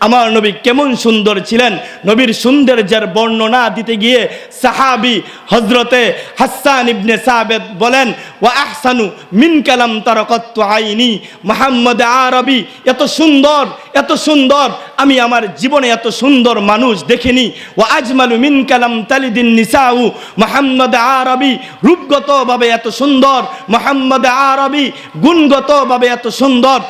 আমার নবী কেমন সুন্দর ছিলেন, নবীর সৌন্দর্যের বর্ণনা দিতে গিয়ে সাহাবী হযরতে হাসান ইবনে সাবিত বলেন, ওয়া আহসানু মিন কালাম তারাকাতু আইনি। মুহাম্মদ আরবি এত সুন্দর, এত সুন্দর, আমি আমার জীবনে এত সুন্দর মানুষ দেখিনি। ওয়া আজমালু মিন কালাম তালিদিন নিসাউ। মুহাম্মদ আরবি রূপগতভাবে এত সুন্দর, মুহাম্মদ আরবি গুণগতভাবে এত সুন্দর।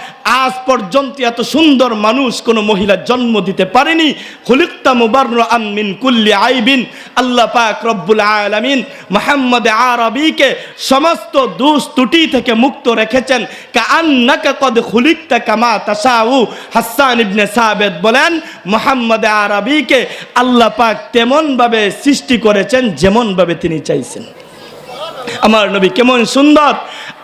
আজ পর্যন্ত এত সুন্দর মানুষ কোনো মহিলা জন্ম দিতে পারেনি। খুলিকতা মুবাররাআন মিন কুল্লি আইবিন। আল্লাহ পাক রব্বুল আলামিন মুহাম্মদ আরবিকে সমস্ত দোষ ত্রুটি থেকে মুক্ত রেখেছেন। কাআন্নাকা কদ খুলিকতা কামা তাশাউ। হাসান ইবনে সাবিত বলেন, মুহাম্মদ আরবিকে আল্লাহ পাক তেমন ভাবে সৃষ্টি করেছেন যেমন ভাবে তিনি চাইছেন। আমার নবী কেমন সুন্দর,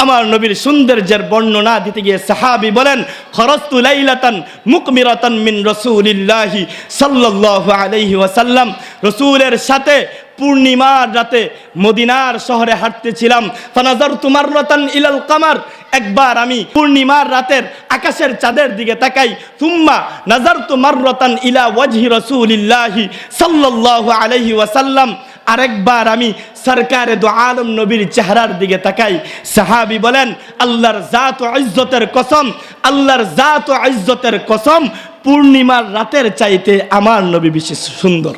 আমার নবীর সৌন্দর্যের বর্ণনা দিতে গিয়ে সাহাবী বলেন, খরজতু লাইলাতান মুকমিরাতান মিন রাসূলিল্লাহি সাল্লাল্লাহু আলাইহি ওয়াসাল্লাম। রাসূলের সাথে পূর্ণিমার রাতে মদিনার শহরে হাঁটতেছিলাম। ফানাজারতু মাররাতান ইলাল কামার। একবার আমি পূর্ণিমার রাতের আকাশের চাঁদের দিকে তাকাই। সুম্মা নাজারতু মাররাতান ইলা ওয়াজহি রাসূলিল্লাহি সাল্লাল্লাহু আলাইহি ওয়াসাল্লাম। আরেকবার আমি সরকারে দু আলম নবীর চেহারার দিকে তাকাই। সাহাবী বলেন, আল্লাহর জাত ও ইজ্জতের কসম, আল্লাহর জাত ও ইজ্জতের কসম, পূর্ণিমার রাতের চাইতে আমার নবী বেশি সুন্দর।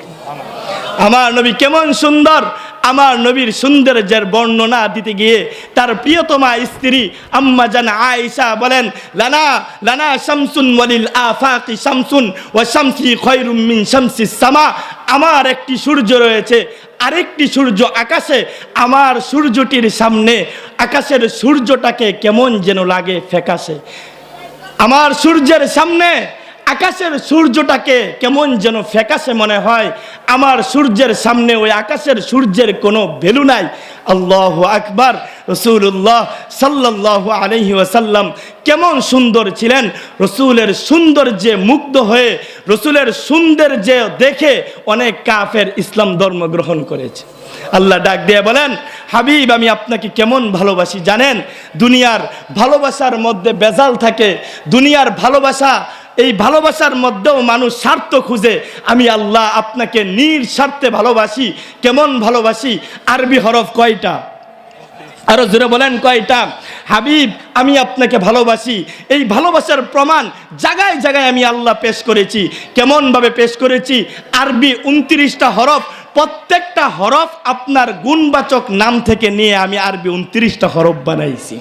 আমার নবী কেমন সুন্দর, আমার নবীর সৌন্দর্যের বর্ণনা দিতে গিয়ে তার প্রিয়তমা স্ত্রী আম্মা জান আয়েশা বলেন, লানা লানা শামসুন ওয়ালিল আফাকি শামসুন ওয়া শামসি খায়রুম মিন শামসিস সামা। আমার একটি সূর্য রয়েছে, আরেকটি সূর্য আকাশে। আমার সূর্যটির সামনে আকাশের সূর্যটাকে কেমন যেন লাগে ফ্যাকাশে। আমার সূর্যের সামনে আকাশের সূর্যটাকে কেমন যেন ফ্যাকাশে মনে হয়। আমার সূর্যের সামনে ওই আকাশের সূর্যের কোনো ভ্যালু নাই। আল্লাহু আকবার। রাসূলুল্লাহ সাল্লাল্লাহু আলাইহি ওয়াসাল্লাম কেমন সুন্দর ছিলেন। রাসূলের সৌন্দর্যে মুগ্ধ হয়ে, রাসূলের সৌন্দর্যে দেখে অনেক কাফের ইসলাম ধর্ম গ্রহণ করেছে। আল্লাহ ডাক দিয়ে বলেন, হাবিব আমি আপনাকে কেমন ভালোবাসি জানেন? দুনিয়ার ভালোবাসার মধ্যে বেজাল থাকে, দুনিয়ার ভালোবাসা, এই ভালোবাসার মধ্যেও মানুষ স্বার্থ খুঁজে। আমি আল্লাহ আপনাকে নিঃস্বার্থে ভালোবাসি। কেমন ভালোবাসি? আরবি হরফ কয়টা? আরো জোরে বলেন কয়টা? হাবিব আমি আপনাকে ভালোবাসি। এই ভালোবাসার প্রমাণ জায়গায় জায়গায় আমি আল্লাহ পেশ করেছি। কেমন ভাবে পেশ করেছি? আরবি 29টা হরফ, প্রত্যেকটা হরফ আপনার গুণবাচক নাম থেকে নিয়ে আমি আরবি 29টা হরফ বানাইছি।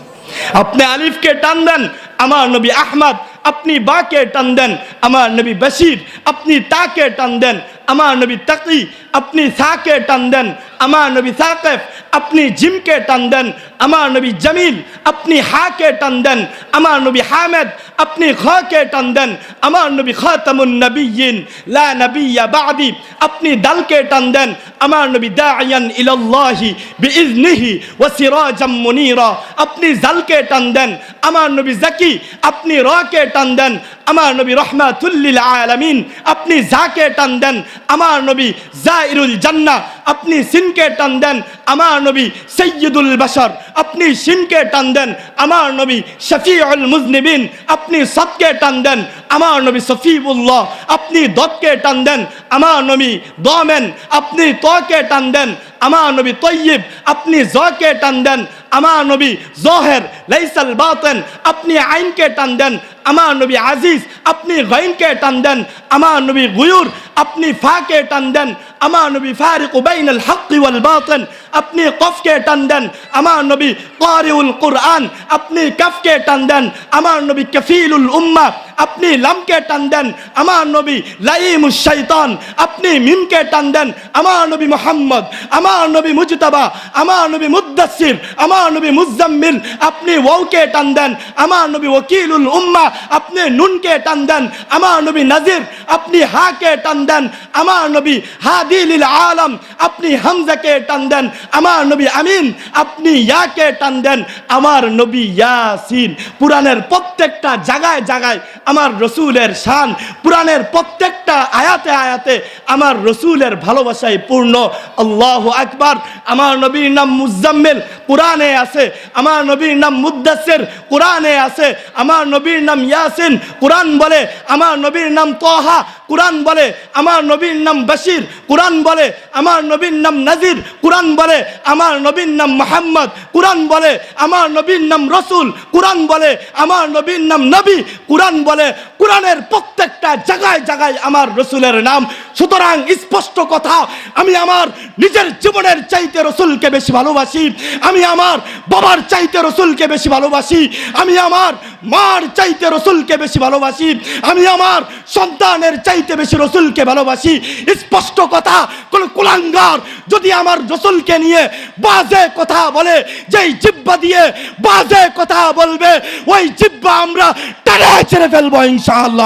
আপনি আলিফকে টান দেন, আমার নবী আহমদ। আপনি বাকে টান দেন, আমার নবী বশির। আপনি তাকে টান দেন, আমার নবী তাকি। আপনি সাকে টান দেন, আমার নবী সাকিব। আপনি জিমকে টান দেন, আমার নবী জামিল। আপনি হাকে টান দেন, আমার নবী হামেদ। আপনি খকে টান দেন, আমার নবী খাতামুন নবিয়্যিন লা নবিয়্যা বাদি। আপনি দালকে টান দেন, আমার নবী দাইয়ান ইলাল্লাহি বিইজনিহি ওয়া সিরাজাম মুনীরা। আপনি জালকে টান দেন, আমার নবী জাকি। আপনি রকে টান দেন, আমার নবী রহমাতুল লিল আলামিন। আপনি জাকে টান দেন, আমার নবী জাইরুল জান্নাহ। আপনি সিনকে টান দেন, আমার নবী সাইয়্যিদুল বাশার। আপনি সিনকে টান দেন, আমার নবী শফিউল মুজনিবিন। আপনি সাদকে টান দেন, আমার নবী সফিউল্লাহ। আপনি দতকে টান দেন, আমার নবী দমেন। আপনি তকে টান দেন, আমার নবী তয়্যিব। আপনি জকে টান দেন, আমার নবী জোহের লাইসাল বাতিন। আপনি আইনকে টান দেন, আমার নবী আজিজ। আপনি গাইনকে টান দেন, আমার নবী গুয়ুর। আপনি ফাকে টান দেন, আমার নবী ফারিকু বাইনাল হক্কি ওয়াল বাতিন। আপনি কফকে টান দেন, আমার নবী কারিউল কুরআন। আপনি কাফকে টান দেন, আমার নবী কাফিলুল উম্মাহ। আপনি লামকে টান দেন, আমার নবী লাইমুশ শাইতান। আপনি মিমকে টান দেন, আমার নবী মুহাম্মদ। আমার নবী মুজতাবা, আমার নবী মুদ্দাসির, আমার নবী মুজাম্মিল। আপনি ওয়াওকে টান দেন, আমার নবী ওয়াকিলুল উম্মাহ। আপনি নুনকে টান দেন, আমার নবী নাজির। আপনি হাকে টান দেন, আমার নবী হাদি লিল আলম। আপনি হামজাকে টান দেন, আমার নবী আমিন, আপনি ইয়াকে টান দেন আমার নবী ইয়াসিন। পুরাণের প্রত্যেকটা জায়গায় জায়গায় আমার রসুলের শান, পুরাণের প্রত্যেকটা আয়াতে আয়াতে আমার রসুলের ভালোবাসায় পূর্ণ। আল্লাহু আকবার। আমার নবীর নাম মুজাম্মিল, কোরআনে আছে। আমার নবীর নাম মুদ্দাসির, কোরআনে আছে। আমার নবীর নাম ইয়াসিন, কোরআন বলে। আমার নবীর নাম তোহা, কোরআন বলে। আমার নবীর নাম বাশির, কোরআন বলে। আমার নবীর নাম নাজির, কোরআন বলে। আমার নবীর নাম মুহাম্মদ, কোরআন বলে। আমার নবীর নাম রসুল, কোরআন বলে। আমার নবীর নাম নবী, কোরআন বলে। কোরআনের প্রত্যেকটা জায়গায় জায়গায় আমার রসুলের নাম। সুতরাং স্পষ্ট কথা, আমি আমার নিজের জীবনের চাইতে রসুলকে বেশি ভালোবাসি। আমি আমার বাবার চাইতে রসুলকে বেশি ভালোবাসি। আমি আমার মার চাইতে রসুলকে বেশি ভালোবাসি। আমি আমার সন্তানের চাইতে বেশি রসুলকে ভালোবাসি। স্পষ্ট কথা, কোন কুলাঙ্গার যদি আমার রসুলকে নিয়ে বাজে কথা বলে, যেই জিহ্বা দিয়ে বাজে কথা বলবে, ওই জিহ্বা আমরা টেনে ছেড়ে ফেলবো ইনশাআল্লাহ।